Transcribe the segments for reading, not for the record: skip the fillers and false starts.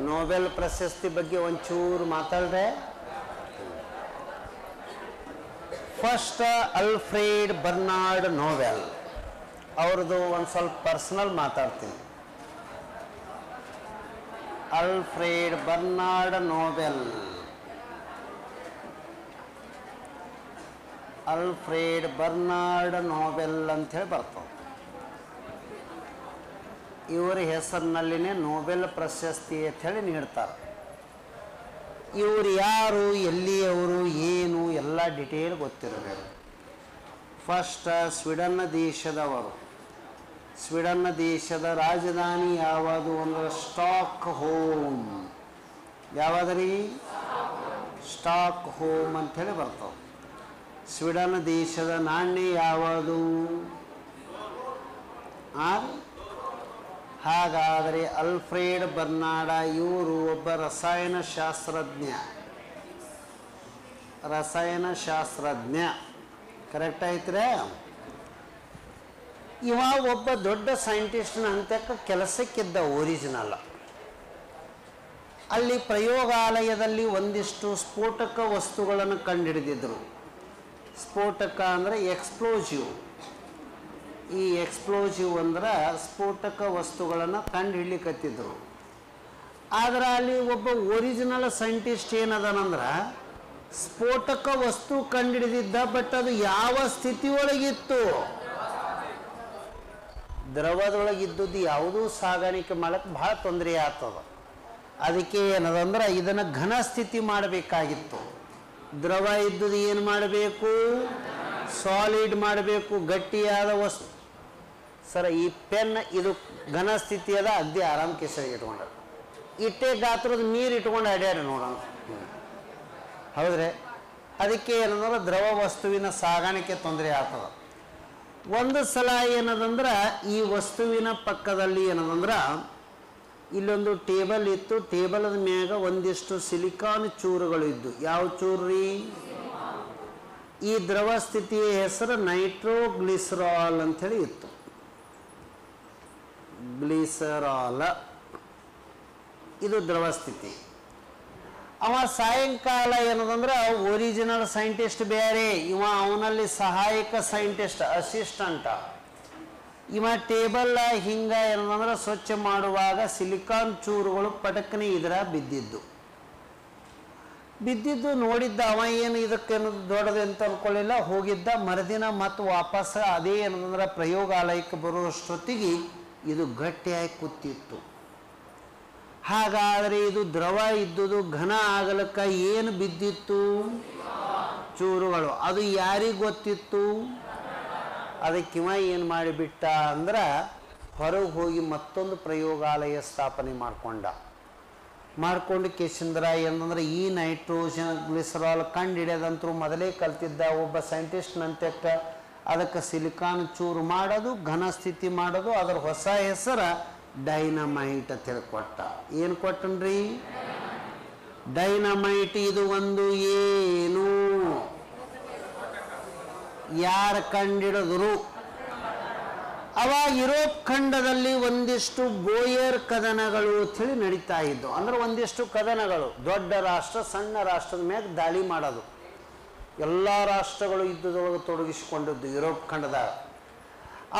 Nobel ಪ್ರಶಸ್ತಿ ಬಗ್ಗೆ ಒಂಚೂರು ಮಾತಾಡ್ರೆ. ಫಸ್ಟ್ ಅಲ್ಫ್ರೆಡ್ ಬರ್ನಾರ್ಡ್ ನೋಬೆಲ್ ಅವ್ರದ್ದು ಒಂದು ಸ್ವಲ್ಪ ಪರ್ಸನಲ್ ಮಾತಾಡ್ತೀನಿ. Alfred Bernard Nobel, Alfred Bernard Nobel ಅಂಥೇಳಿ ಬರ್ತಾವೆ. ಇವರ ಹೆಸರಿನಲ್ಲಿನೇ ನೋಬೆಲ್ ಪ್ರಶಸ್ತಿ ಅಂಥೇಳಿ ನೀಡ್ತಾರೆ. ಇವರು ಯಾರು, ಎಲ್ಲಿಯವರು, ಏನು ಎಲ್ಲ ಡಿಟೇಲ್ ಗೊತ್ತಿರಬೇಕು. ಫಸ್ಟ್ ಸ್ವೀಡನ್ ದೇಶದವರು. ಸ್ವೀಡನ್ ದೇಶದ ರಾಜಧಾನಿ ಯಾವುದು ಅಂದರೆ ಸ್ಟಾಕ್ ಹೋಮ್. ಯಾವುದ್ರಿ? ಸ್ಟಾಕ್ ಹೋಮ್ ಅಂಥೇಳಿ ಬರ್ತಾವೆ. ಸ್ವೀಡನ್ ದೇಶದ ನಾಣ್ಯ ಯಾವುದು? ಹಾಗಾದರೆ ಅಲ್ಫ್ರೆಡ್ ಬರ್ನಾರ್ಡ್ ಇವರು ಒಬ್ಬ ರಸಾಯನಶಾಸ್ತ್ರಜ್ಞ. ಕರೆಕ್ಟ್ ಆಯ್ತರೆ? ಇವ ಒಬ್ಬ ದೊಡ್ಡ ಸೈಂಟಿಸ್ಟ್ನ ಹಂತಕ್ಕೆ ಕೆಲಸಕ್ಕಿದ್ದ ಒರಿಜಿನಲ್. ಅಲ್ಲಿ ಪ್ರಯೋಗಾಲಯದಲ್ಲಿ ಒಂದಿಷ್ಟು ಸ್ಫೋಟಕ ವಸ್ತುಗಳನ್ನು ಕಂಡುಹಿಡಿದಿದ್ರು. ಸ್ಫೋಟಕ ಅಂದರೆ ಎಕ್ಸ್ಪ್ಲೋಸಿವ್. ಈ ಎಕ್ಸ್ಪ್ಲೋಸಿವ್ ಅಂದ್ರೆ ಸ್ಫೋಟಕ ವಸ್ತುಗಳನ್ನು ಕಂಡು ಹಿಡ್ಲಿಕ್ಕತ್ತಿದ್ರು. ಆದ್ರೆ ಅಲ್ಲಿ ಒಬ್ಬ ಒರಿಜಿನಲ್ ಸೈಂಟಿಸ್ಟ್ ಏನದನಂದ್ರೆ ಸ್ಫೋಟಕ ವಸ್ತು ಕಂಡುಹಿಡಿದಿದ್ದ, ಬಟ್ ಅದು ಯಾವ ಸ್ಥಿತಿಯೊಳಗಿತ್ತು? ದ್ರವದೊಳಗಿದ್ದದ್ದು ಯಾವುದೂ ಸಾಗಾಣಿಕೆ ಮಾಡಕ್ಕೆ ಭಾಳ ತೊಂದರೆ ಆಗ್ತದ. ಅದಕ್ಕೆ ಏನದಂದ್ರೆ ಇದನ್ನು ಘನ ಸ್ಥಿತಿ ಮಾಡಬೇಕಾಗಿತ್ತು. ದ್ರವ ಇದ್ದುದು ಏನು ಮಾಡಬೇಕು? ಸಾಲಿಡ್ ಮಾಡಬೇಕು, ಗಟ್ಟಿಯಾದ ವಸ್ತು. ಸರ ಈ ಪೆನ್ ಇದು ಘನ ಸ್ಥಿತಿ ಅದ, ಅಗ್ದಿ ಆರಾಮ್ ಕಿಸರಿಗೆ ಇಟ್ಕೊಂಡ ಇಟ್ಟೆ ಗಾತ್ರದ ನೀರು ಇಟ್ಕೊಂಡು ಅಡ್ಯಾಡಿ ನೋಡೋಣ. ಹೌದ್ರಿ? ಅದಕ್ಕೆ ಏನಂದ್ರೆ ದ್ರವ ವಸ್ತುವಿನ ಸಾಗಾಣಿಕೆ ತೊಂದರೆ ಆಗ್ತದೆ. ಒಂದು ಸಲ ಏನದಂದ್ರೆ ಈ ವಸ್ತುವಿನ ಪಕ್ಕದಲ್ಲಿ ಏನದಂದ್ರೆ ಇಲ್ಲೊಂದು ಟೇಬಲ್ ಇತ್ತು. ಟೇಬಲದ ಮ್ಯಾಗ ಒಂದಿಷ್ಟು ಸಿಲಿಕಾನ್ ಚೂರುಗಳು ಇದ್ದು. ಯಾವ ಚೂರ್ರಿ? ಈ ದ್ರವ ಸ್ಥಿತಿಯ ಹೆಸರು ನೈಟ್ರೋಗ್ಲಿಸರಾಲ್ ಅಂಥೇಳಿ ಇತ್ತು. ಗ್ಲಿಸರಾಲ್ ಇದು ದ್ರವ ಸ್ಥಿತಿ. ಅವ ಸಾಯಂಕಾಲ ಏನದಂದ್ರೆ ಒರಿಜಿನಲ್ ಸೈಂಟಿಸ್ಟ್ ಬೇರೆ, ಇವ ಅವನಲ್ಲಿ ಸಹಾಯಕ ಸೈಂಟಿಸ್ಟ್, ಅಸಿಸ್ಟೆಂಟ್. ಇವ ಟೇಬಲ್ ಹಿಂಗ ಏನಂದ್ರೆ ಸ್ವಚ್ಛ ಮಾಡುವಾಗ ಸಿಲಿಕಾನ್ ಚೂರುಗಳು ಪಟಕನೆ ಇದರ ಬಿದ್ದಿದ್ದು ನೋಡಿದ್ದ. ಅವ ಏನು ಇದಕ್ಕೇನು ದೊಡ್ಡದು ಅಂತ ಅನ್ಕೊಳ್ಳಿಲ್ಲ, ಹೋಗಿದ್ದ. ಮರುದಿನ ಮತ್ತು ವಾಪಸ್ ಅದೇ ಏನಂದ್ರೆ ಪ್ರಯೋಗಾಲಯಕ್ಕೆ ಬರುವಷ್ಟೊತ್ತಿಗೆ ಇದು ಗಟ್ಟಿಯಾಗಿ ಕೂತಿತ್ತು. ಹಾಗಾದರೆ ಇದು ದ್ರವ ಇದ್ದುದು ಘನ ಆಗಲಕ್ಕ ಏನು ಬಿದ್ದಿತ್ತು? ಚೂರುಗಳು. ಅದು ಯಾರಿಗೆ ಗೊತ್ತಿತ್ತು? ಅದಕ್ಕಿವ ಏನು ಮಾಡಿಬಿಟ್ಟ ಅಂದ್ರೆ ಹೊರಗೆ ಹೋಗಿ ಮತ್ತೊಂದು ಪ್ರಯೋಗಾಲಯ ಸ್ಥಾಪನೆ ಮಾಡ್ಕೊಂಡು ಕೇಶಂದ್ರ ಏನಂದ್ರೆ ಈ ನೈಟ್ರೋಜನ್ ಗ್ಲಿಸರಾಲ್ ಕಂಡು ಹಿಡಿಯೋದಂತರೂ ಮೊದಲೇ ಕಲ್ತಿದ್ದ ಒಬ್ಬ ಸೈಂಟಿಸ್ಟ್ನಂತೆಕ್ಕ. ಅದಕ್ಕೆ ಸಿಲಿಕಾನ್ ಚೂರು ಮಾಡೋದು, ಘನ ಸ್ಥಿತಿ ಮಾಡೋದು. ಅದರ ಹೊಸ ಹೆಸರು ಡೈನಮೈಟ್ ಅಂತ ಹೇಳಿ ಕೊಟ್ಟ. ಏನು ಕೊಟ್ಟನ್ರಿ? ಡೈನಮೈಟ್. ಇದು ಒಂದು ಏನು? ಯಾರು ಕಂಡಿಡಿದ್ರು? ಅವಾಗ ಯುರೋಪ್ ಖಂಡದಲ್ಲಿ ಒಂದಿಷ್ಟು ಬೋಯರ್ ಕದನಗಳು ಅಂಥೇಳಿ ನಡೀತಾ ಇದ್ದು. ಅಂದ್ರೆ ಒಂದಿಷ್ಟು ಕದನಗಳು, ದೊಡ್ಡ ರಾಷ್ಟ್ರ ಸಣ್ಣ ರಾಷ್ಟ್ರದ ಮ್ಯಾಗ ದಾಳಿ ಮಾಡೋದು. ಎಲ್ಲ ರಾಷ್ಟ್ರಗಳು ಯುದ್ಧದೊಳಗೆ ತೊಡಗಿಸಿಕೊಂಡಿದ್ದು ಯುರೋಪ್ ಖಂಡದಾಗ.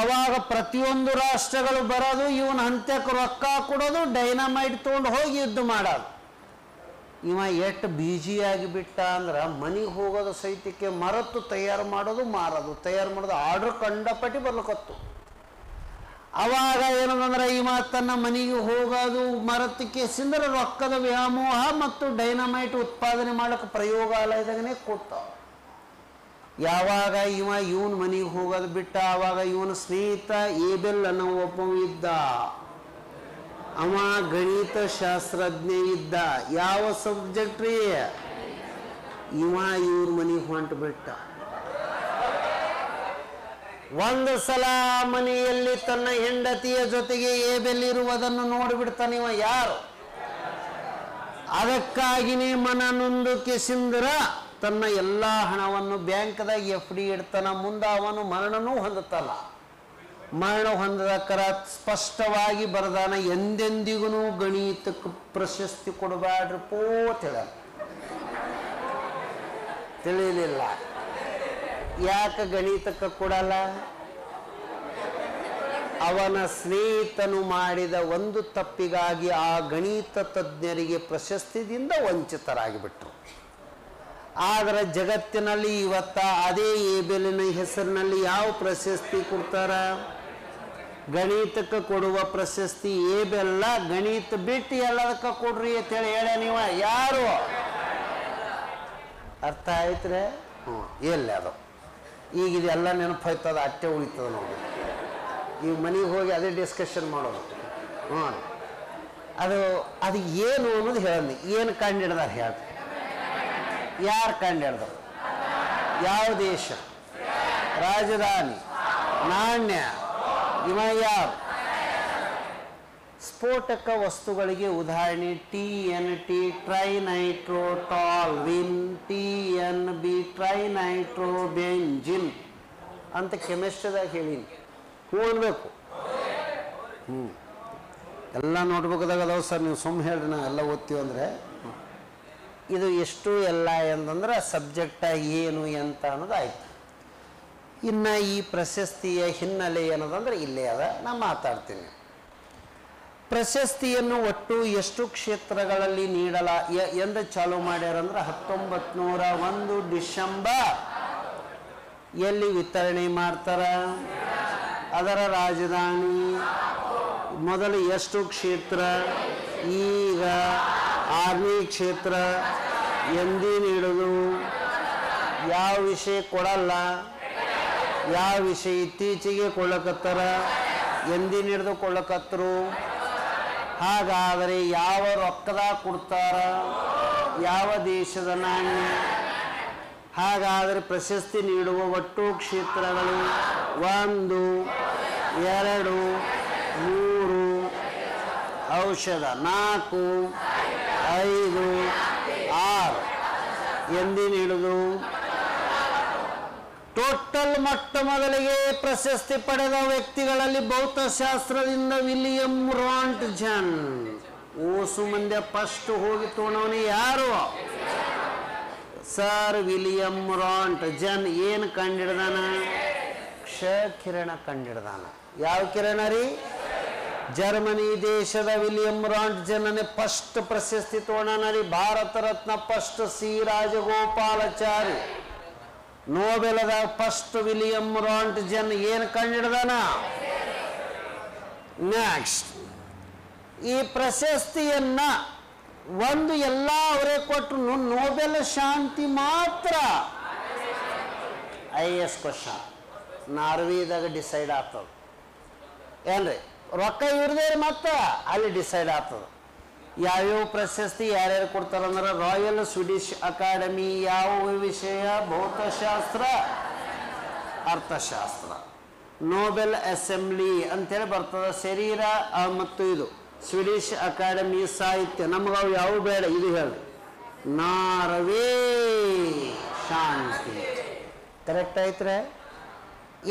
ಅವಾಗ ಪ್ರತಿಯೊಂದು ರಾಷ್ಟ್ರಗಳು ಬರೋದು, ಇವನ ಹಂತಕ್ಕೆ ರೊಕ್ಕ ಕೊಡೋದು, ಡೈನಮೈಟ್ ತೊಗೊಂಡು ಹೋಗಿ ಯುದ್ಧ ಮಾಡೋದು. ಇವ ಎಷ್ಟು ಬೀಜಿಯಾಗಿ ಬಿಟ್ಟ ಅಂದ್ರೆ ಮನೆಗೆ ಹೋಗೋದು ಸಹಿತಕ್ಕೆ ಮರತ್ತು ತಯಾರು ಮಾಡೋದು, ಮಾರೋದು ಆರ್ಡ್ರ್ ಕಂಡಪಟ್ಟಿ ಬರ್ಲಿಕ್ಕತ್ತು. ಅವಾಗ ಏನಂದ್ರೆ ಇವ ತನ್ನ ಮನೆಗೆ ಹೋಗೋದು ಮರತ್ತಕ್ಕೆ ಸಿಂದ್ರೆ ರೊಕ್ಕದ ವ್ಯಾಮೋಹ ಮತ್ತು ಡೈನಮೈಟ್ ಉತ್ಪಾದನೆ ಮಾಡೋಕೆ ಪ್ರಯೋಗಾಲಯದಾಗನೇ ಕೊಟ್ಟ. ಯಾವಾಗ ಇವನ್ ಮನೆಗೆ ಹೋಗೋದು ಬಿಟ್ಟ, ಆವಾಗ ಇವನ ಸ್ನೇಹಿತ ಏಬೆಲ್ ಅನ್ನೋ ಒಬ್ಬ ಇದ್ದ. ಅವ ಗಣಿತ ಶಾಸ್ತ್ರಜ್ಞ ಇದ್ದ. ಯಾವ ಸಬ್ಜೆಕ್ಟ್ ರೀ? ಇವ್ರ ಮನೆಗೆ ಹೊಂಟು ಬಿಟ್ಟ. ಒಂದು ಸಲ ಮನೆಯಲ್ಲಿ ತನ್ನ ಹೆಂಡತಿಯ ಜೊತೆಗೆ ಏಬೆಲ್ ಇರುವುದನ್ನು ನೋಡಿಬಿಡ್ತಾನೆ. ಇವ ಯಾರು? ಅದಕ್ಕಾಗಿನೇ ಮನ ನೊಂದು ಕೆಸಿಂದ್ರ ತನ್ನ ಎಲ್ಲ ಹಣವನ್ನು ಬ್ಯಾಂಕ್ದಾಗ FD ಇಡ್ತಾನ. ಮುಂದೆ ಅವನು ಮರಣನೂ ಹೊಂದುತ್ತಲ್ಲ. ಮರಣ ಹೊಂದದಕ್ಕರ ಸ್ಪಷ್ಟವಾಗಿ ಬರದಾನ, ಎಂದೆಂದಿಗೂ ಗಣಿತಕ್ಕೆ ಪ್ರಶಸ್ತಿ ಕೊಡಬೇಡ್ರಿ ಪೋತ ತಿಳಿಲಿಲ್ಲ. ಯಾಕೆ ಗಣಿತಕ್ಕೆ ಕೊಡಲ್ಲ? ಅವನ ಸ್ನೇಹಿತನು ಮಾಡಿದ ಒಂದು ತಪ್ಪಿಗಾಗಿ ಆ ಗಣಿತ ತಜ್ಞರಿಗೆ ಪ್ರಶಸ್ತಿದಿಂದ ವಂಚಿತರಾಗಿಬಿಟ್ರು. ಆದರೆ ಜಗತ್ತಿನಲ್ಲಿ ಇವತ್ತ ಅದೇ ಏಬೆಲಿನ ಹೆಸರಿನಲ್ಲಿ ಯಾವ ಪ್ರಶಸ್ತಿ ಕೊಡ್ತಾರ? ಗಣಿತಕ್ಕೆ ಕೊಡುವ ಪ್ರಶಸ್ತಿ ಏಬೆಲ್ಲ. ಗಣಿತ ಬಿಟ್ಟು ಎಲ್ಲದಕ್ಕೆ ಕೊಡ್ರಿ ಅಂತೇಳಿ ಹೇಳ ನೀವು ಯಾರು? ಅರ್ಥ ಆಯ್ತ್ರೆ? ಎಲ್ಲ ಅದು ಈಗ ಇದೆಲ್ಲ ನೆನಪಾಯ್ತದ, ಅಟ್ಟೆ ಉಳಿತದ ನೋಡಿ. ಈಗ ಮನೆಗೆ ಹೋಗಿ ಅದೇ ಡಿಸ್ಕಷನ್ ಮಾಡೋದು. ಅದು ಏನು ಅನ್ನೋದು ಹೇಳಿ, ಏನು ಕಂಡು ಹಿಡ್ದಾರ ಹೇಳಿ, ಯಾರು ಕಂಡು ಹಿಡ್ದರು, ಯಾವ ದೇಶ, ರಾಜಧಾನಿ, ನಾಣ್ಯ, ಯಾವ ಸ್ಫೋಟಕ ವಸ್ತುಗಳಿಗೆ ಉದಾಹರಣೆ TNT ಟ್ರೈನೈಟ್ರೋಟಾಲ್ವಿನ್, TNB ಟ್ರೈನೈಟ್ರೋಬೆಂಜಿನ್ ಅಂತ ಕೆಮಿಸ್ಟ್ರಿದಾಗ ಹೇಳೀನಿ. ಹ್ಞೂ ಅನ್ಬೇಕು. ಎಲ್ಲ ನೋಟ್ಬುಕ್ದಾಗ ಅದಾವ ಸರ್, ನೀವು ಸುಮ್ಮನೆ ಹೇಳ್ರಿ ನಾವು ಎಲ್ಲ ಓದ್ತೀವಿ ಅಂದರೆ. ಇದು ಎಷ್ಟು ಎಲ್ಲ ಎಂದಂದ್ರೆ ಸಬ್ಜೆಕ್ಟ ಏನು ಎಂತ ಅನ್ನೋದು ಆಯ್ತು. ಇನ್ನು ಈ ಪ್ರಶಸ್ತಿಯ ಹಿನ್ನೆಲೆ ಏನದಂದ್ರೆ ಇಲ್ಲೇ ಅದ, ನಾ ಮಾತಾಡ್ತೀನಿ. ಪ್ರಶಸ್ತಿಯನ್ನು ಒಟ್ಟು ಎಷ್ಟು ಕ್ಷೇತ್ರಗಳಲ್ಲಿ ಎಂದು ಚಾಲೂ ಮಾಡ್ಯಾರಂದ್ರೆ 1901 ಡಿಸೆಂಬರ್. ಎಲ್ಲಿ ವಿತರಣೆ ಮಾಡ್ತಾರ? ಅದರ ರಾಜಧಾನಿ. ಮೊದಲು ಎಷ್ಟು ಕ್ಷೇತ್ರ? ಈಗ 6ನೇ ಕ್ಷೇತ್ರ. ಎಂದಿನ ಹಿಡಿದು ಯಾವ ವಿಷಯ ಕೊಡಲ್ಲ, ಯಾವ ವಿಷಯ ಇತ್ತೀಚೆಗೆ ಕೊಳ್ಳಕತ್ತಾರ, ಎಂದಿನ ಹಿಡಿದು ಕೊಳ್ಳಕತ್ತರು. ಹಾಗಾದರೆ ಯಾವ ರೊಕ್ಕದಾಗ ಕೊಡ್ತಾರ? ಯಾವ ದೇಶದ ನಾಣ್ಯ? ಹಾಗಾದರೆ ಪ್ರಶಸ್ತಿ ನೀಡುವ ಒಟ್ಟು ಕ್ಷೇತ್ರಗಳು 1, 2, 3, ಔಷಧ 4, 5, 6. ಎಂದಿನ ಹಿಡಿದು ಟೋಟಲ್ ಮೊಟ್ಟ ಮೊದಲಿಗೆ ಪ್ರಶಸ್ತಿ ಪಡೆದ ವ್ಯಕ್ತಿಗಳಲ್ಲಿ ಭೌತಶಾಸ್ತ್ರದಿಂದ ವಿಲಿಯಂ ರಾಂಟ್ಜನ್. ಓಸು ಮಂದಿ ಫಸ್ಟ್ ಹೋಗಿ ತೋಣವನಿ ಯಾರು? Sir William Roentgen. ಏನು ಕಂಡಿಡ್ದಾನ? ಕ್ಷ ಕಿರಣ ಕಂಡಿಡ್ದಾನ. ಯಾವ ಕಿರಣ ರೀ? ಜರ್ಮನಿ ದೇಶದ ವಿಲಿಯಂ ರಾಂಟ್ಜನ್ ಫಸ್ಟ್ ಪ್ರಶಸ್ತಿ ತೋಣನ ರೀ. Bharat Ratna first C Rajagopalachari. ನೋಬೆಲದ first William Roentgen. ಏನು ಕಂಡಿಡ್ದಾನ? ನೆಕ್ಸ್ಟ್, ಈ ಪ್ರಶಸ್ತಿಯನ್ನ ಒಂದು ಎಲ್ಲ ಅವರೇ ಕೊಟ್ಟರು, ನೋಬೆಲ್ ಶಾಂತಿ ಮಾತ್ರ IAS ಕ್ವಶನ್ ನಾರ್ವೇದಾಗ ಡಿಸೈಡ್ ಆಗ್ತದೆ. ಏನ್ರಿ ರೊಕ್ಕ ಇವ್ರದೇ ಮತ್ತೆ ಅಲ್ಲಿ ಡಿಸೈಡ್ ಆಗ್ತದೆ. ಯಾವ್ಯಾವ ಪ್ರಶಸ್ತಿ ಯಾರ್ಯಾರು ಕೊಡ್ತಾರಂದ್ರೆ ರಾಯಲ್ ಸ್ವೀಡಿಷ್ ಅಕಾಡೆಮಿ. ಯಾವ ವಿಷಯ? ಭೌತಶಾಸ್ತ್ರ, ಅರ್ಥಶಾಸ್ತ್ರ. ನೋಬೆಲ್ ಅಸೆಂಬ್ಲಿ ಅಂತೇಳಿ ಬರ್ತದೆ, ಶರೀರ ಮತ್ತು ಇದು ಸ್ವೀಡಿಷ್ ಅಕಾಡೆಮಿ ಸಾಹಿತ್ಯ. ನಮಗವು ಯಾವ ಬೇಡ, ಇದು ಹೇಳಿ ನಾರ್ವೇ ಶಾಂತಿ. ಕರೆಕ್ಟ್ ಐತ್ರೆ?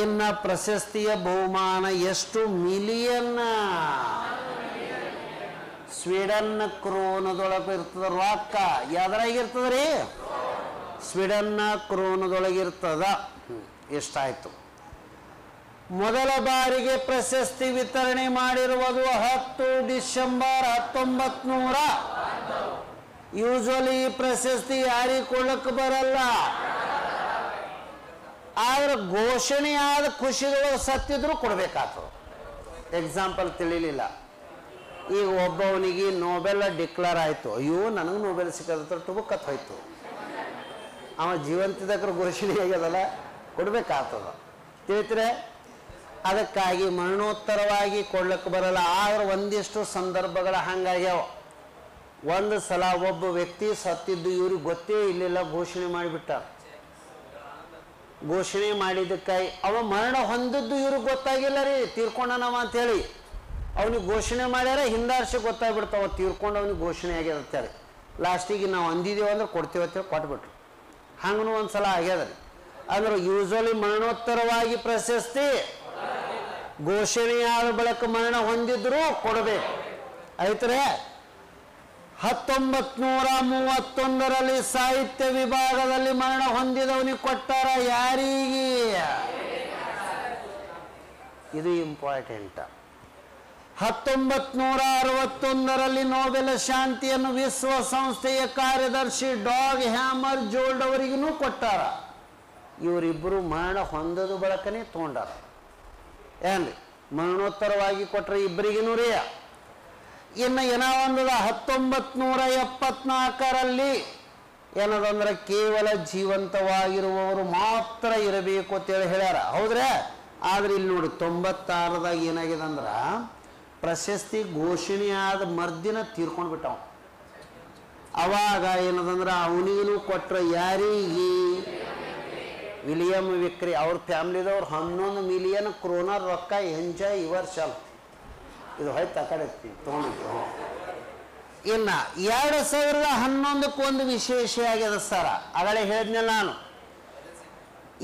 ಇನ್ನು ಪ್ರಶಸ್ತಿಯ ಬಹುಮಾನ ಎಷ್ಟು? $1,000,000. ಸ್ವೀಡನ್ ಕ್ರೋನದೊಳಗೆ ಇರ್ತದ ರೊಕ್ಕ. ಯಾವ್ದ್ರಾಗಿರ್ತದ್ರಿ? ಸ್ವೀಡನ್ನ ಕ್ರೋನದೊಳಗಿರ್ತದ. ಎಷ್ಟಾಯ್ತು? ಮೊದಲ ಬಾರಿಗೆ ಪ್ರಶಸ್ತಿ ವಿತರಣೆ ಮಾಡಿರುವುದು 10 ಡಿಸೆಂಬರ್ 1900. ಯೂಶುವಲಿ ಈ ಪ್ರಶಸ್ತಿ ಯಾರಿಗೆ ಕೊಡಕ್ಕೆ ಬರಲ್ಲ, ಆದ್ರೆ ಘೋಷಣೆ ಆದ ಖುಷಿಗಳು ಸತ್ತಿದ್ರು ಕೊಡ್ಬೇಕಾಗ್ತದೆ. ಎಕ್ಸಾಂಪಲ್ ತಿಳಿಲಿಲ್ಲ, ಈಗ ಒಬ್ಬವನಿಗೆ ನೋಬೆಲ್ ಡಿಕ್ಲೇರ್ ಆಯಿತು, ಅಯ್ಯೋ ನನಗೆ ನೋಬೆಲ್ ಸಿಕ್ಕದ ಟುಬುಕತ್ ಹೋಯ್ತು, ಅವ ಜೀವಂತಿದ್ದಕ್ರ ಘೋಷಣೆ ಆಗ್ಯದಲ್ಲ, ಕೊಡ್ಬೇಕಾಗ್ತದ. ತಿಳಿದ್ರೆ ಅದಕ್ಕಾಗಿ ಮರಣೋತ್ತರವಾಗಿ ಕೊಡ್ಲಿಕ್ಕೆ ಬರಲ್ಲ. ಆದ್ರೆ ಒಂದಿಷ್ಟು ಸಂದರ್ಭಗಳ ಹಂಗಾಗ್ಯಾವ. ಒಂದು ಸಲ ಒಬ್ಬ ವ್ಯಕ್ತಿ ಸತ್ತಿದ್ದು ಇವ್ರಿಗೆ ಗೊತ್ತೇ ಇರಲಿಲ್ಲ, ಘೋಷಣೆ ಮಾಡಿಬಿಟ್ಟ. ಘೋಷಣೆ ಮಾಡಿದ್ದಕ್ಕಾಗಿ ಅವ ಮರಣ ಹೊಂದಿದ್ದು ಇವ್ರಿಗೆ ಗೊತ್ತಾಗಿಲ್ಲ ರೀ, ತೀರ್ಕೊಂಡನವ ಅಂತೇಳಿ. ಅವನಿಗೆ ಘೋಷಣೆ ಮಾಡ್ಯಾರ, ಹಿಂದಾರ್ಷ ಗೊತ್ತಾಗ್ಬಿಡ್ತಾವ ತೀರ್ಕೊಂಡು ಅವನಿಗೆ ಘೋಷಣೆ ಆಗ್ಯದ ಅಂತೇಳಿ. ಲಾಸ್ಟಿಗೆ ನಾವು ಅಂದಿದ್ದೇವೆ ಅಂದ್ರೆ ಕೊಡ್ತೇವೆ ಅಂತೇಳಿ ಕೊಟ್ಬಿಟ್ರು. ಹಂಗೂ ಒಂದು ಸಲ ಆಗ್ಯದ ರೀ. ಅಂದ್ರೆ ಯೂಶುವಲಿ ಮರಣೋತ್ತರವಾಗಿ ಪ್ರಶಸ್ತಿ ಘೋಷಣೆಯಾದ ಬಳಿಕ ಮರಣ ಹೊಂದಿದ್ರು ಕೊಡಬೇಕು. ಆಯ್ತರೆ 1931ರಲ್ಲಿ ಸಾಹಿತ್ಯ ವಿಭಾಗದಲ್ಲಿ ಮರಣ ಹೊಂದಿದವನಿಗೆ ಕೊಟ್ಟಾರ. ಯಾರಿಗೆ? ಇದು ಇಂಪಾರ್ಟೆಂಟ್. 1961ರಲ್ಲಿ ನೊಬೆಲ್ ಶಾಂತಿಯನ್ನು ವಿಶ್ವಸಂಸ್ಥೆಯ ಕಾರ್ಯದರ್ಶಿ ಡಾಗ್ ಹ್ಯಾಮರ್ ಜೋಲ್ಡ್ ಅವರಿಗೂ ಕೊಟ್ಟಾರ. ಇವರಿಬ್ಬರು ಮರಣ ಹೊಂದದ ಬಳಕನೇ ತೊಗೊಂಡಾರ. ಏನ್ರಿ ಮರಣೋತ್ತರವಾಗಿ ಕೊಟ್ಟರೆ ಇಬ್ಬರಿಗೂ ರೀ. ಇನ್ನು ಏನೋ ಒಂದದ 1974ರಲ್ಲಿ ಏನದಂದ್ರೆ ಕೇವಲ ಜೀವಂತವಾಗಿರುವವರು ಮಾತ್ರ ಇರಬೇಕು ಅಂತೇಳಿ ಹೇಳ್ಯಾರ. ಹೌದ್ರೆ? ಆದ್ರೆ ಇಲ್ಲಿ ನೋಡಿ 96ದಾಗ ಏನಾಗಿದೆ ಅಂದ್ರೆ ಪ್ರಶಸ್ತಿ ಘೋಷಣೆ ಆದ ಮರ್ದಿನ ತೀರ್ಕೊಂಡು ಬಿಟ್ಟವ. ಅವಾಗ ಏನದಂದ್ರೆ ಅವನಿಗೂ ಕೊಟ್ಟರೆ ಯಾರಿಗೆ? ವಿಲಿಯಂ ವಿಕ್ರಿ ಅವ್ರ ಫ್ಯಾಮ್ಲಿದವ್ರು 11 ಮಿಲಿಯನ್ ಕ್ರೋನರ್ ರೊಕ್ಕ ಎಂಜಾಯ್ ಈ ವರ್ಷ. ಇದು ಹೋಯ್ತು ಆ ಕಡೆ ತೊಗೊಂಡಿದ್ದು. ಇನ್ನು 2011ಕ್ಕೆ ಒಂದು ವಿಶೇಷ ಆಗ್ಯದ ಸರ. ಆಗಲೇ ಹೇಳಿದ್ನಲ್ಲ ನಾನು,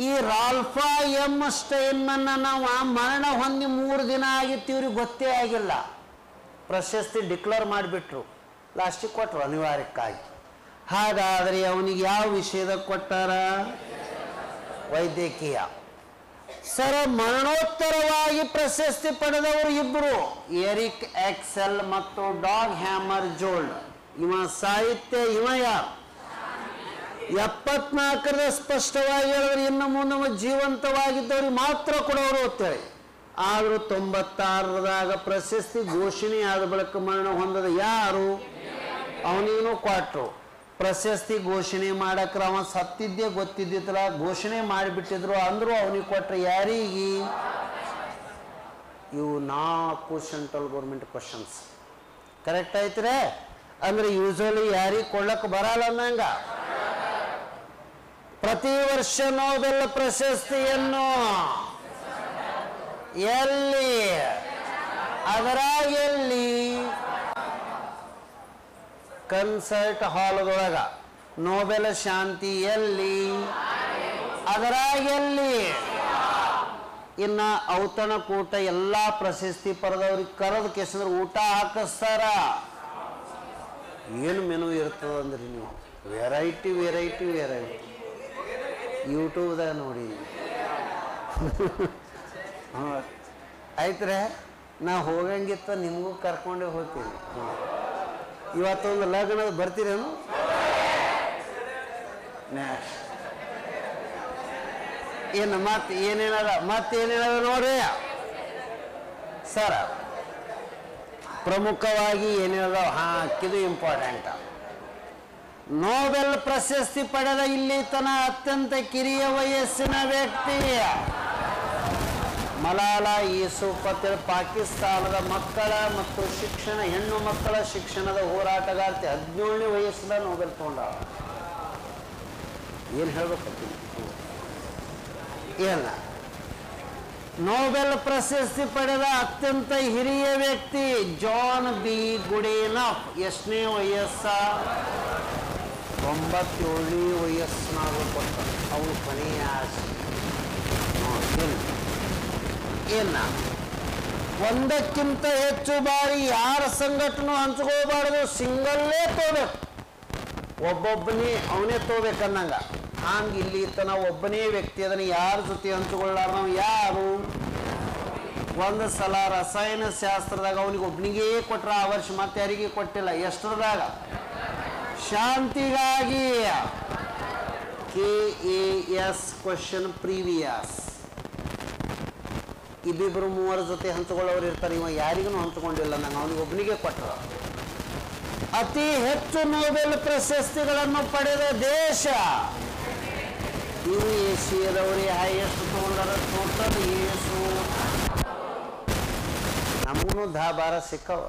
ಈ ರಾಲ್ಫಾ ಎಂ ಸ್ಟೈನ್ಮನ್ನ ನಾವು ಮರಣ ಹೊಂದಿ 3 ದಿನ ಆಗಿತ್ತು, ಇವ್ರಿಗೆ ಗೊತ್ತೇ ಆಗಿಲ್ಲ. ಪ್ರಶಸ್ತಿ ಡಿಕ್ಲೇರ್ ಮಾಡಿಬಿಟ್ರು, ಲಾಸ್ಟಿಗೆ ಕೊಟ್ಟರು ಅನಿವಾರ್ಯಕ್ಕಾಗಿ. ಹಾಗಾದರೆ ಅವನಿಗೆ ಯಾವ ವಿಷಯದಾಗ ಕೊಟ್ಟಾರ? ವೈದ್ಯಕೀಯ. ಸರ ಮರಣೋತ್ತರವಾಗಿ ಪ್ರಶಸ್ತಿ ಪಡೆದವರು ಇಬ್ಬರು, ಎರಿಕ್ ಎಕ್ಸೆಲ್ ಮತ್ತು ಡಾಗ್ ಹ್ಯಾಮರ್ ಜೋಲ್ಡ್. ಇವ ಸಾಹಿತ್ಯ, ಇವ ಯಾರು? 74ರ ಸ್ಪಷ್ಟವಾಗಿ ಹೇಳಿದ್ರೆ ಇನ್ನು ಮುಂದೆ ಜೀವಂತವಾಗಿದ್ದವ್ರಿಗೆ ಮಾತ್ರ ಕೊಡೋರು ಅಂತೇಳಿ. ಆದರೂ 96ದಾಗ ಪ್ರಶಸ್ತಿ ಘೋಷಣೆ ಆದ ಬಳಿಕ ಮರಣ ಹೊಂದದ ಯಾರು? ಅವನಿಗೂ ಕೊಟ್ಟರು. ಪ್ರಶಸ್ತಿ ಘೋಷಣೆ ಮಾಡಕ್ರ ಅವ ಸತ್ತಿದ್ದೇ ಗೊತ್ತಿದ್ದಿತ್ತಲ್ಲ, ಘೋಷಣೆ ಮಾಡಿಬಿಟ್ಟಿದ್ರು ಅಂದ್ರು ಅವನಿಗೆ ಕೊಟ್ಟರೆ ಯಾರಿಗೆ? ಇವು 4 ಸೆಂಟ್ರಲ್ ಗೌರ್ಮೆಂಟ್ ಕ್ವಶನ್ಸ್. ಕರೆಕ್ಟ್ ಆಯ್ತ್ರೆ? ಅಂದ್ರೆ ಯೂಶಲಿ ಯಾರಿಗೆ ಕೊಳ್ಳಕ್ಕೆ ಬರಲ್ಲ ಅನ್ನಂಗ. ಪ್ರತಿ ವರ್ಷ ನೊಬೆಲ್ ಪ್ರಶಸ್ತಿಯನ್ನು ಎಲ್ಲಿ? ಅದರಾಗ ಎಲ್ಲಿ? ಕನ್ಸರ್ಟ್ ಹಾಲ್ದೊಳಗ. ನೊಬೆಲ್ ಶಾಂತಿ ಎಲ್ಲಿ? ಅದರಾಗ ಎಲ್ಲಿ? ಇನ್ನ ಔತಣಕೂಟ ಎಲ್ಲ ಪ್ರಶಸ್ತಿ ಪಡೆದವ್ರಿಗೆ ಕರೆದ ಕೆಸಂದ್ರೆ ಊಟ ಹಾಕಿಸ್ತಾರ. ಏನು ಮೆನು ಇರ್ತದಂದ್ರಿ ನೀವು? Variety variety variety. ಯೂಟ್ಯೂಬ್ದಾಗ ನೋಡಿ. ಆಯ್ತ್ರೆ, ನಾ ಹೋಗಂಗಿತ್ತ ನಿಮಗೂ ಕರ್ಕೊಂಡೇ ಹೋಗ್ತೀನಿ. ಇವತ್ತೊಂದು ಲಗ್ನದ ಬರ್ತೀರೇನು? ಏನು ಮತ್ತೇನೇನದ ನೋಡ್ರಿ ಸರ. ಪ್ರಮುಖವಾಗಿ ಏನೇನದ ಹಾಕಿದು ಇಂಪಾರ್ಟೆಂಟ್. ನೊಬೆಲ್ ಪ್ರಶಸ್ತಿ ಪಡೆದ ಇಲ್ಲಿ ತನ ಅತ್ಯಂತ ಕಿರಿಯ ವಯಸ್ಸಿನ ವ್ಯಕ್ತಿ ಮಲಾಲಾ ಯೂಸುಫ್. ಪಾಕಿಸ್ತಾನದ ಮಕ್ಕಳ ಮತ್ತು ಶಿಕ್ಷಣ, ಹೆಣ್ಣು ಮಕ್ಕಳ ಶಿಕ್ಷಣದ ಹೋರಾಟಗಾರ್ತಿ. 17ನೇ ವಯಸ್ಸಿನ ನೊಬೆಲ್ ತಗೊಂಡಾಳ. ಏನು ಹೇಳ್ಬೇಕಂತ ಏನ? ನೊಬೆಲ್ ಪ್ರಶಸ್ತಿ ಪಡೆದ ಅತ್ಯಂತ ಹಿರಿಯ ವ್ಯಕ್ತಿ ಜಾನ್ ಬಿ ಗುಡೇನಫ್. ಎಷ್ಟನೇ ವಯಸ್ಸ? 97ನೇ ವಯಸ್ಸಿನಾಗ ಕೊಡ್ತಾರೆ. ಅವನು ಕೊನೆಯ ಆಸೆ ಏನ? ಒಂದಕ್ಕಿಂತ ಹೆಚ್ಚು ಬಾರಿ ಯಾರ ಸಂಘಟನೆ ಹಂಚ್ಕೋಬಾರ್ದು, ಸಿಂಗಲ್ಲೇ ತೋಬೇಕು. ಒಬ್ಬೊಬ್ಬನೇ ಅವನೇ ತೋಬೇಕನ್ನಂಗ. ಹಂಗೆ ಇಲ್ಲಿ ತನ ಒಬ್ಬನೇ ವ್ಯಕ್ತಿ ಅದನ್ನು ಯಾರ ಜೊತೆ ಹಂಚಿಕೊಳ್ಳಾರ ನಾವು ಯಾರು? ಒಂದು ಸಲ ರಸಾಯನ ಶಾಸ್ತ್ರದಾಗ ಅವನಿಗೆ ಒಬ್ಬನಿಗೇ ಕೊಟ್ರ, ಆ ವರ್ಷ ಮತ್ತೆ ಯಾರಿಗೆ ಕೊಟ್ಟಿಲ್ಲ. ಎಷ್ಟರದಾಗ? ಶಾಂತಿಗಾಗಿ. KAS question previous. ಇಬ್ಬಿಬ್ಬರು 3 ಜೊತೆ ಹಂಚಿಕೊಳ್ಳೋರು ಇರ್ತಾರೆ. ಇವ ಯಾರಿಗೂ ಹಂಚಿಕೊಂಡಿಲ್ಲ, ನಂಗೆ ಅವನಿಗೆ ಒಬ್ಬನಿಗೆ ಕೊಟ್ಟರು. ಅತಿ ಹೆಚ್ಚು ನೊಬೆಲ್ ಪ್ರಶಸ್ತಿಗಳನ್ನು ಪಡೆದ ದೇಶ ಇವು ಏಷ್ಯಾದವರೇ. ಹೈಯೆಸ್ಟ್ ತಗೊಂಡಾರ ಟೋಟಲ್ ಏಸು. ನಮಗೂ 10-12 ಸಿಕ್ಕವ,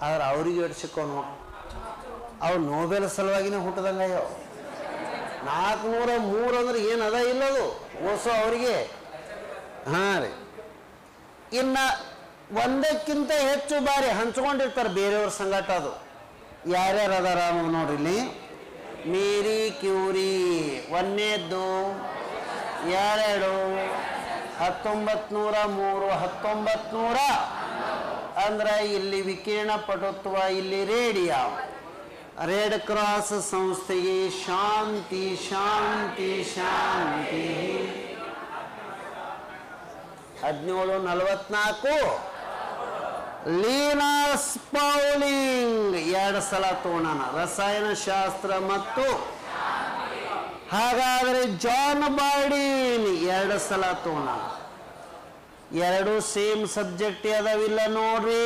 ಆದ್ರೆ ಅವ್ರಿಗೆ ಎಷ್ಟು ಸಿಕ್ಕವ? ಅವು ನೊಬೆಲ್ ಸಲುವಾಗಿನೇ ಹುಟ್ಟದಂಗ. 403 ಅಂದ್ರೆ ಏನು ಅದ ಇಲ್ಲದು ಓಸೋ ಅವರಿಗೆ. ಹಾಂ ರೀ. ಇನ್ನು ಒಂದಕ್ಕಿಂತ ಹೆಚ್ಚು ಬಾರಿ ಹಂಚ್ಕೊಂಡಿರ್ತಾರೆ ಬೇರೆಯವ್ರ ಸಂಗಟ. ಅದು ಯಾರ್ಯಾರು ಅದಾರ ನೋಡ್ರಿ ಇಲ್ಲಿ. ಮೇರಿ ಕ್ಯೂರಿ 1ನೇದ್ದು, 2, 1903 1900 ಅಂದ್ರೆ ಇಲ್ಲಿ ವಿಕಿರಣ ಪಟುತ್ವ, ಇಲ್ಲಿ ರೇಡಿಯಂ. ರೆಡ್ ಕ್ರಾಸ್ ಸಂಸ್ಥೆಗೆ ಶಾಂತಿ ಶಾಂತಿ ಶಾಂತಿ. 1744 ಲೀನಸ್ ಪೌಲಿಂಗ್ 2 ಸಲ ತೋಣನ ರಸಾಯನಶಾಸ್ತ್ರ ಮತ್ತು. ಹಾಗಾದರೆ ಜಾನ್ ಬಾರ್ಡಿನ್ 2 ಸಲ ತೋಣ. 2 ಸೇಮ್ ಸಬ್ಜೆಕ್ಟ್ ಅದಾವಿಲ್ಲ ನೋಡ್ರಿ,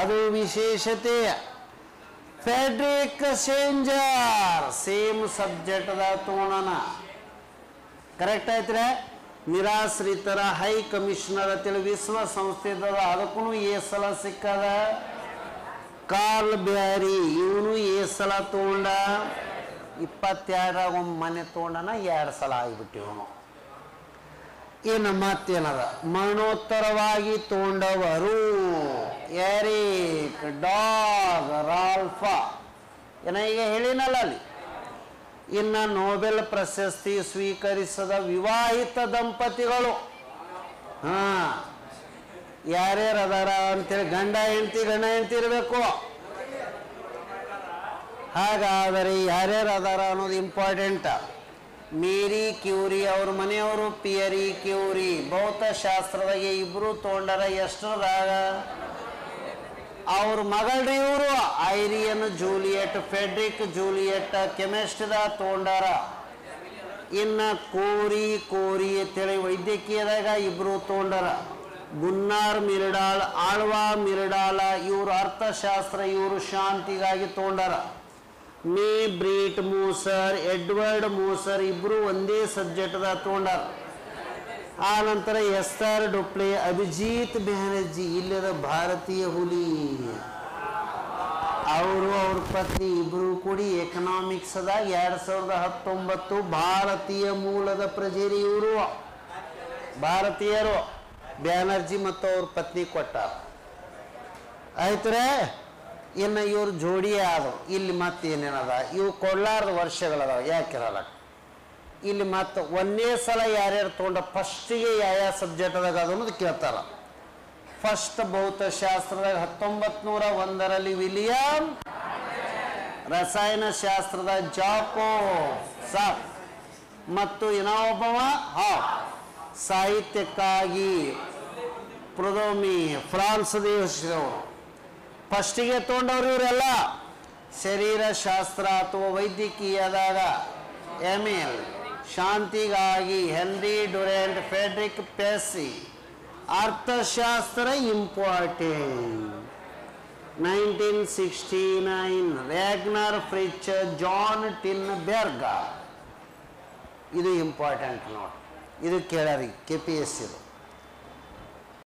ಅದು ವಿಶೇಷತೆ. ಫೆಡ್ರಿಕ್ ಶೇಂಜರ್ ಸೇಮ್ ಸಬ್ಜೆಕ್ಟ್ ಅದ ತೋಣನ. ಕರೆಕ್ಟ್ ಆಯ್ತ್ರೆ. ನಿರಾಶ್ರಿತರ ಹೈ ಕಮಿಷನರ್ ಅಂತೇಳಿ ವಿಶ್ವಸಂಸ್ಥೆದ, ಅದಕ್ಕೂ ಸಲ ಸಿಕ್ಕದ. ಕಾರ್ಲ್ ಬ್ಯಾರಿ ಇವನು ಸಲ ತಗೊಂಡ. 22 ಮನೆ ತಗೊಂಡನ, 2 ಸಲ ಆಗಿಬಿಟ್ಟಿವನು. ಇನ್ನು ಮತ್ತೇನದ ಮರಣೋತ್ತರವಾಗಿ ತಗೊಂಡವರು ಎರಿಕ್ ಡಾಗ್ ರಾಲ್ಫ, ಈಗ ಹೇಳಿನಲ್ಲ ಅಲ್ಲಿ. ಇನ್ನು ನೊಬೆಲ್ ಪ್ರಶಸ್ತಿ ಸ್ವೀಕರಿಸದ ವಿವಾಹಿತ ದಂಪತಿಗಳು ಯಾರ್ಯಾರು ಅದಾರ ಅಂತೇಳಿ, ಗಂಡ ಹೆಂಡತಿ ಇರಬೇಕು. ಹಾಗಾದರೆ ಯಾರ್ಯಾರು ಅದಾರ ಅನ್ನೋದು ಇಂಪಾರ್ಟೆಂಟ್. ಮೇರಿ ಕ್ಯೂರಿ ಅವ್ರ ಮನೆಯವರು ಪಿಯರಿ ಕ್ಯೂರಿ, ಭೌತಶಾಸ್ತ್ರದಾಗೆ ಇಬ್ರು ತಗೊಂಡಾರ. ಎಷ್ಟರದಾಗ ಅವ್ರ ಮಗಳ್ರಿ ಇವರು ಐರಿಯನ್ ಜೂಲಿಯಟ್, ಫೆಡ್ರಿಕ್ ಜೂಲಿಯಟ್ ಕೆಮಿಸ್ಟ್ರಿದಾಗ ತಗೊಂಡಾರ. ಇನ್ನು ಕೋರಿ ಅಂತೇಳಿ ವೈದ್ಯಕೀಯದಾಗ ಇಬ್ರು ತಗೊಂಡಾರ. ಗುನ್ನಾರ್ ಮಿರ್ಡಾಲ್, ಆಳ್ವಾ ಮಿರ್ಡಾಲ ಇವರು ಅರ್ಥಶಾಸ್ತ್ರ, ಇವರು ಶಾಂತಿಗಾಗಿ ತಗೊಂಡಾರ. ಮೇ ಬ್ರೀಟ್ ಮೂಸರ್, ಎಡ್ವರ್ಡ್ ಮೂಸರ್ ಇಬ್ರು ಒಂದೇ ಸಬ್ಜೆಕ್ಟ್ದಾಗ ತಗೊಂಡಾರ. ಆ ನಂತರ ಎಸ್ಆರ್ ಡುಪ್ಲೆ, ಅಭಿಜಿತ್ ಬ್ಯಾನರ್ಜಿ ಇಲ್ಲದ ಭಾರತೀಯ ಹುಲಿ, ಅವರು ಅವ್ರ ಪತ್ನಿ ಇಬ್ರು ಕೂಡಿ ಎಕನಾಮಿಕ್ಸ್ದಾಗ 2019 ಭಾರತೀಯ ಮೂಲದ ಪ್ರಜೆರಿ. ಇವರು ಭಾರತೀಯರು, ಬ್ಯಾನರ್ಜಿ ಮತ್ತು ಅವ್ರ ಪತ್ನಿ ಕೊಟ್ಟಾರ. ಆಯ್ತರೆ. ಇನ್ನು ಇವ್ರ ಜೋಡಿ ಆದವು. ಇಲ್ಲಿ ಮತ್ತೇನೇನದ, ಇವು ಕೊಡ್ಲಾರ್ದ ವರ್ಷಗಳದಾವ, ಯಾಕಿರಲ್ಲ. ಇಲ್ಲಿ ಮತ್ತು ಒಂದೇ ಸಲ ಯಾರ್ಯಾರು ತೊಗೊಂಡ, ಫಸ್ಟಿಗೆ ಯಾವ ಸಬ್ಜೆಕ್ಟ್ ಅದಾಗ ಅನ್ನೋದು ಕೇಳ್ತಾರ. ಫಸ್ಟ್ ಭೌತಶಾಸ್ತ್ರದಾಗ 1901 ವಿಲಿಯಂ, ರಸಾಯನಶಾಸ್ತ್ರದ ಜಾಕೋಬ್ ಸಾಪ್ ಮತ್ತು ಇನ್ನೊಬ್ಬವ ಹಾಫ್. ಸಾಹಿತ್ಯಕ್ಕಾಗಿ ಪ್ರೊದೋಮಿ ಫ್ರಾನ್ಸ್ ದೇಶದವರು ಫಸ್ಟಿಗೆ ತೊಗೊಂಡವ್ರು ಇವರೆಲ್ಲ. ಶರೀರಶಾಸ್ತ್ರ ಅಥವಾ ವೈದ್ಯಕೀಯದಾಗ ಎಮಿಲ್, ಶಾಂತಿಗಾಗಿ ಹೆನ್ರಿ ಡುರೆಂಟ್, ಫೆಡ್ರಿಕ್ ಪೆಸಿ. ಅರ್ಥಶಾಸ್ತ್ರ important. 1969 Ragnar Frisch, Jan Tinbergen. ಇದು ಇಂಪಾರ್ಟೆಂಟ್ ನೋಡಿ, ಇದು ಕೇಳರಿ KPSC ಇದು.